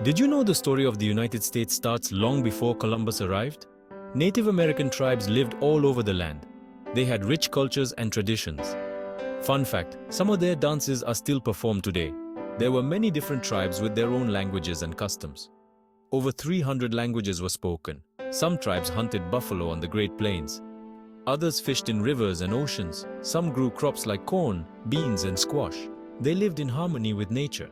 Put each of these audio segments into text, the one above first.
Did you know the story of the United States starts long before Columbus arrived? Native American tribes lived all over the land. They had rich cultures and traditions. Fun fact, some of their dances are still performed today. There were many different tribes with their own languages and customs. Over 300 languages were spoken. Some tribes hunted buffalo on the Great Plains. Others fished in rivers and oceans. Some grew crops like corn, beans, and squash. They lived in harmony with nature.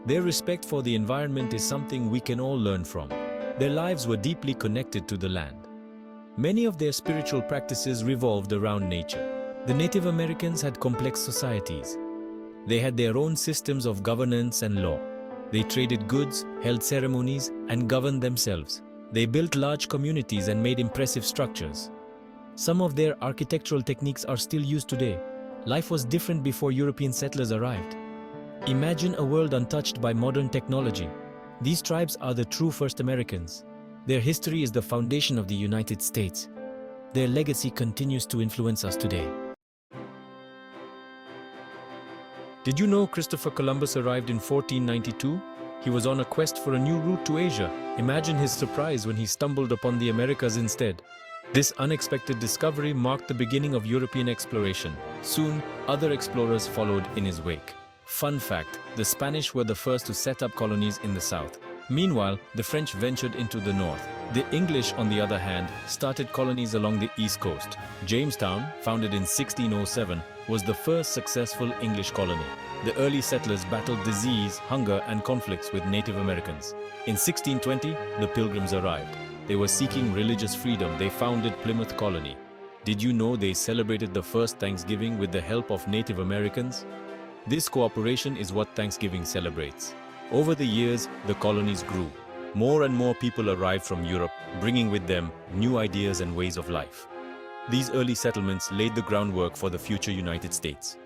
Their respect for the environment is something we can all learn from. Their lives were deeply connected to the land. Many of their spiritual practices revolved around nature. The Native Americans had complex societies. They had their own systems of governance and law. They traded goods, held ceremonies, and governed themselves. They built large communities and made impressive structures. Some of their architectural techniques are still used today. Life was different before European settlers arrived. Imagine a world untouched by modern technology. These tribes are the true first Americans. Their history is the foundation of the United States. Their legacy continues to influence us today. Did you know Christopher Columbus arrived in 1492? He was on a quest for a new route to Asia. Imagine his surprise when he stumbled upon the Americas instead. This unexpected discovery marked the beginning of European exploration. Soon, other explorers followed in his wake. Fun fact, the Spanish were the first to set up colonies in the south. Meanwhile, the French ventured into the north. The English, on the other hand, started colonies along the east coast. Jamestown, founded in 1607, was the first successful English colony. The early settlers battled disease, hunger, and conflicts with Native Americans. In 1620, the Pilgrims arrived. They were seeking religious freedom. They founded Plymouth Colony. Did you know they celebrated the first Thanksgiving with the help of Native Americans? This cooperation is what Thanksgiving celebrates. Over the years, the colonies grew. More and more people arrived from Europe, bringing with them new ideas and ways of life. These early settlements laid the groundwork for the future United States.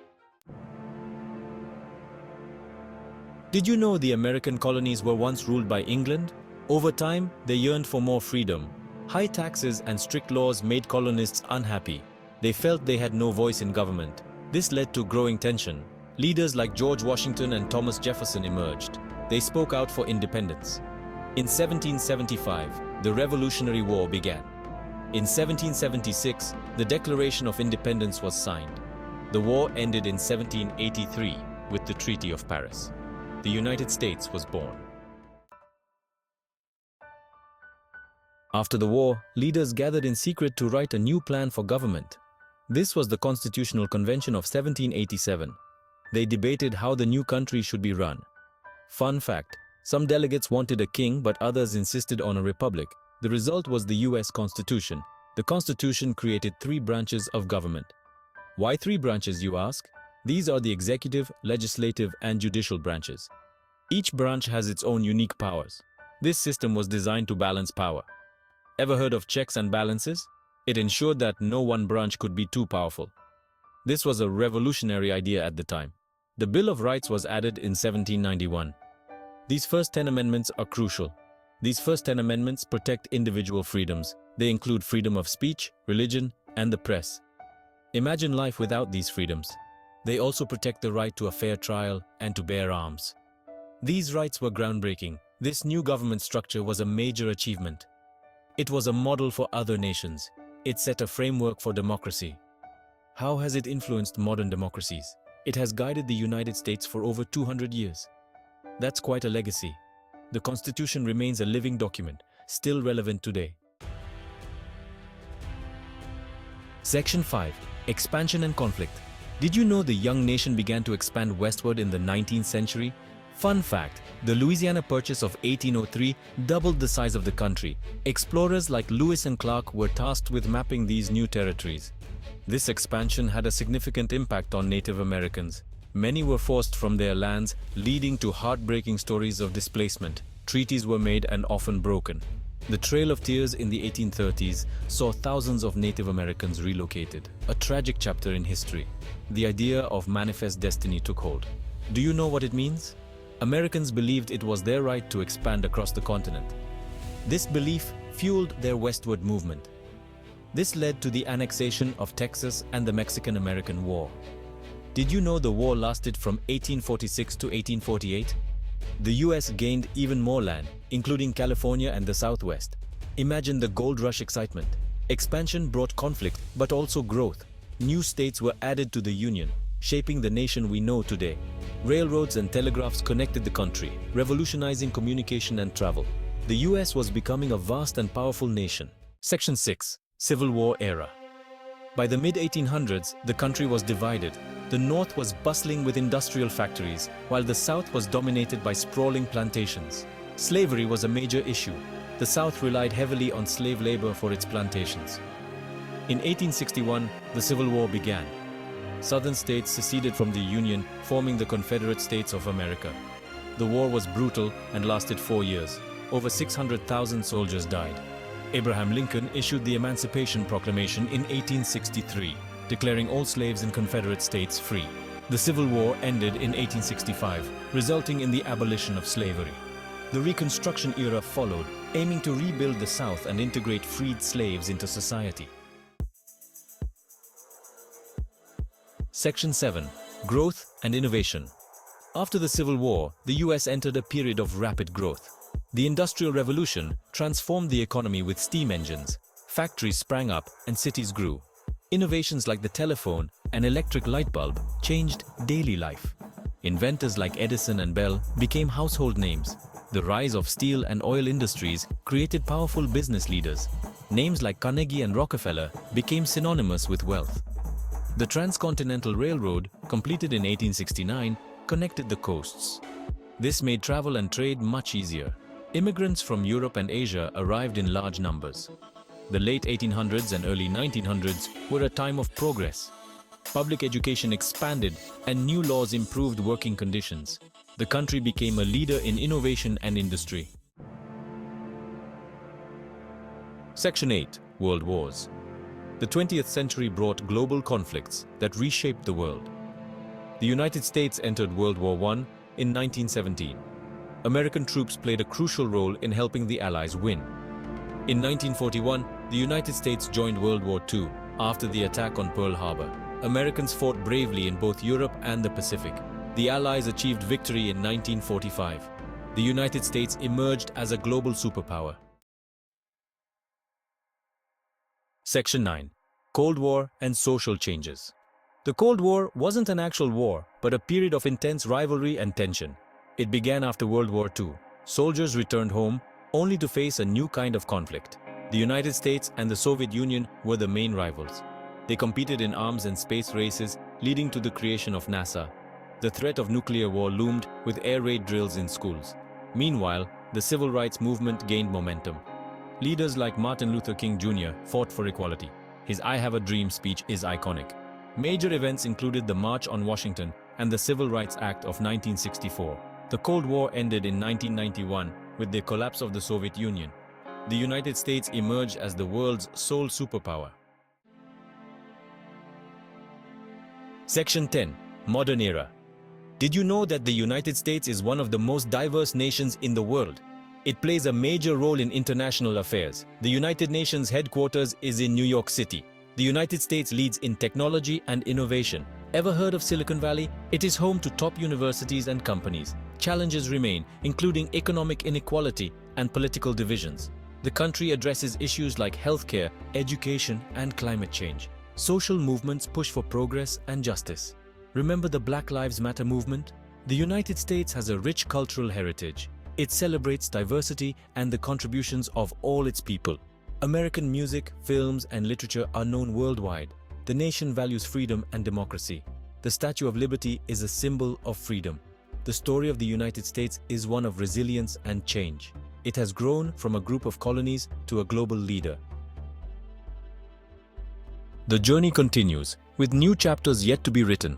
Did you know the American colonies were once ruled by England? Over time, they yearned for more freedom. High taxes and strict laws made colonists unhappy. They felt they had no voice in government. This led to growing tension. Leaders like George Washington and Thomas Jefferson emerged. They spoke out for independence. In 1775, the Revolutionary War began. In 1776, the Declaration of Independence was signed. The war ended in 1783 with the Treaty of Paris. The United States was born. After the war, leaders gathered in secret to write a new plan for government. This was the Constitutional Convention of 1787. They debated how the new country should be run. Fun fact, some delegates wanted a king, but others insisted on a republic. The result was the US Constitution. The Constitution created 3 branches of government. Why 3 branches, you ask? These are the executive, legislative, and judicial branches. Each branch has its own unique powers. This system was designed to balance power. Ever heard of checks and balances? It ensured that no one branch could be too powerful. This was a revolutionary idea at the time. The Bill of Rights was added in 1791. These first 10 amendments are crucial. These first 10 amendments protect individual freedoms. They include freedom of speech, religion, and the press. Imagine life without these freedoms. They also protect the right to a fair trial and to bear arms. These rights were groundbreaking. This new government structure was a major achievement. It was a model for other nations. It set a framework for democracy. How has it influenced modern democracies? It has guided the United States for over 200 years. That's quite a legacy. The Constitution remains a living document, still relevant today. Section 5. Expansion and Conflict. Did you know the young nation began to expand westward in the 19th century? Fun fact, the Louisiana Purchase of 1803 doubled the size of the country. Explorers like Lewis and Clark were tasked with mapping these new territories. This expansion had a significant impact on Native Americans. Many were forced from their lands, leading to heartbreaking stories of displacement. Treaties were made and often broken. The Trail of Tears in the 1830s saw thousands of Native Americans relocated. A tragic chapter in history. The idea of manifest destiny took hold. Do you know what it means? Americans believed it was their right to expand across the continent. This belief fueled their westward movement. This led to the annexation of Texas and the Mexican-American War. Did you know the war lasted from 1846 to 1848? The US gained even more land, including California and the Southwest. Imagine the gold rush excitement. Expansion brought conflict, but also growth. New states were added to the Union, shaping the nation we know today. Railroads and telegraphs connected the country, revolutionizing communication and travel. The US was becoming a vast and powerful nation. Section 6. Civil War Era. By the mid-1800s, the country was divided. The North was bustling with industrial factories, while the South was dominated by sprawling plantations. Slavery was a major issue. The South relied heavily on slave labor for its plantations. In 1861, the Civil War began. Southern states seceded from the Union, forming the Confederate States of America. The war was brutal and lasted 4 years. Over 600,000 soldiers died. Abraham Lincoln issued the Emancipation Proclamation in 1863, declaring all slaves in Confederate states free. The Civil War ended in 1865, resulting in the abolition of slavery. The Reconstruction era followed, aiming to rebuild the South and integrate freed slaves into society. Section 7. Growth and Innovation. After the Civil War, the US entered a period of rapid growth. The Industrial Revolution transformed the economy with steam engines. Factories sprang up and cities grew. Innovations like the telephone and electric light bulb changed daily life. Inventors like Edison and Bell became household names. The rise of steel and oil industries created powerful business leaders. Names like Carnegie and Rockefeller became synonymous with wealth. The Transcontinental Railroad, completed in 1869, connected the coasts. This made travel and trade much easier. Immigrants from Europe and Asia arrived in large numbers. The late 1800s and early 1900s were a time of progress. Public education expanded and new laws improved working conditions. The country became a leader in innovation and industry. Section 8. World Wars. The 20th century brought global conflicts that reshaped the world. The United States entered World War I in 1917. American troops played a crucial role in helping the Allies win. In 1941, the United States joined World War II after the attack on Pearl Harbor. Americans fought bravely in both Europe and the Pacific. The Allies achieved victory in 1945. The United States emerged as a global superpower. Section 9. Cold War and Social Changes. The Cold War wasn't an actual war, but a period of intense rivalry and tension. It began after World War II. Soldiers returned home, only to face a new kind of conflict. The United States and the Soviet Union were the main rivals. They competed in arms and space races, leading to the creation of NASA. The threat of nuclear war loomed with air raid drills in schools. Meanwhile, the civil rights movement gained momentum. Leaders like Martin Luther King Jr. fought for equality. His "I Have a Dream" speech is iconic. Major events included the March on Washington and the Civil Rights Act of 1964. The Cold War ended in 1991 with the collapse of the Soviet Union. The United States emerged as the world's sole superpower. Section 10. Modern Era. Did you know that the United States is one of the most diverse nations in the world? It plays a major role in international affairs. The United Nations headquarters is in New York City. The United States leads in technology and innovation. Ever heard of Silicon Valley? It is home to top universities and companies. Challenges remain, including economic inequality and political divisions. The country addresses issues like healthcare, education, and climate change. Social movements push for progress and justice. Remember the Black Lives Matter movement? The United States has a rich cultural heritage. It celebrates diversity and the contributions of all its people. American music, films, and literature are known worldwide. The nation values freedom and democracy. The Statue of Liberty is a symbol of freedom. The story of the United States is one of resilience and change. It has grown from a group of colonies to a global leader. The journey continues, with new chapters yet to be written.